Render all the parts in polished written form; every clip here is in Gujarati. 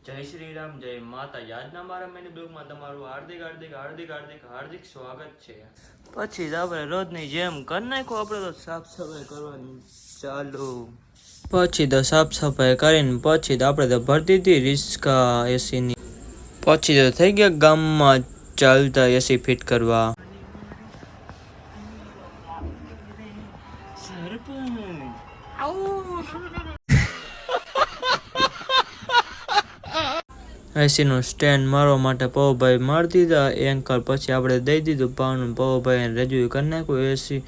જય શ્રી રામ, જય માતાજી. આજના મારા મિની બ્લોગમાં તમારું હાર્દિક સ્વાગત છે. પછી આપણે રોજની જેમ કરી નાખો, આપણે તો સાફ સફાઈ કરવાની ચાલુ. પછી તો સાફ સફાઈ કરીને પછી તો આપણે તો ભરતી હતી રિસ્કા એસીની. પછી તો થઈ ગયા ગામમાં ચાલતા એસી ફિટ કરવા. એસીનું સ્ટેન્ડ મારવા માટે પવભાઈ મારી દીધા એન્કર. પછી આપણે દઈ દીધું પાનું. પવભાઈને રજૂ કરી નાખ્યું એસી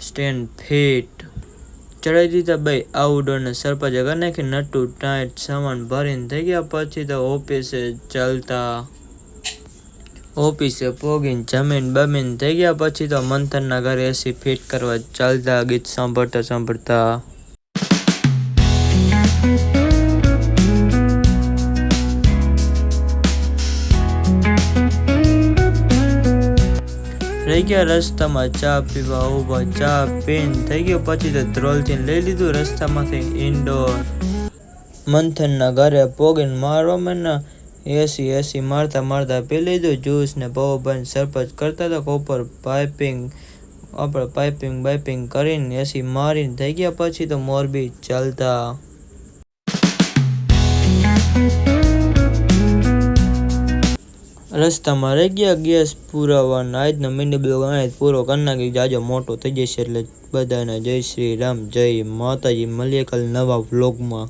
સ્ટેન્ડ ફિટ. ચડાવી દીધા ભાઈ આઉટડોરને સરપંચે કરી નાખી નટુ ટાઈટ સામાન ભરીને થઈ ગયા. પછી તો ઓફિસે ચાલતા. ઓફિસે પોગીને જમીન બમીન થઈ ગયા. પછી તો મંથનના ઘરે એસી ફિટ કરવા ચાલતા ગીત સાંભળતા. રહી ગયા રસ્તામાં ચા પીવા ઉભા. ચા પીને થઈ ગયો. પછી તો ધ્રોલથી લઈ લીધું રસ્તામાંથી ઇન્ડોર. મંથનના ઘરે પોગીને મારવા એસી મારતા પી લીધું જ્યુસ ને પવભાઈ સરપંચ કરતા હતા કોપર પાઇપિંગ કરીને એસી મારીને થઈ ગયા. પછી તો મોરબી ચાલતા. રસ્તામાં રહી ગયા ગેસ પુરાવાના. આજનો મિની બ્લોગ અહીં પૂરો કરી નાખી. જાજો મોટો થઈ જશે એટલે બધાને જય શ્રી રામ, જય માતાજી. મળીએ કાલે નવા વ્લોગમાં.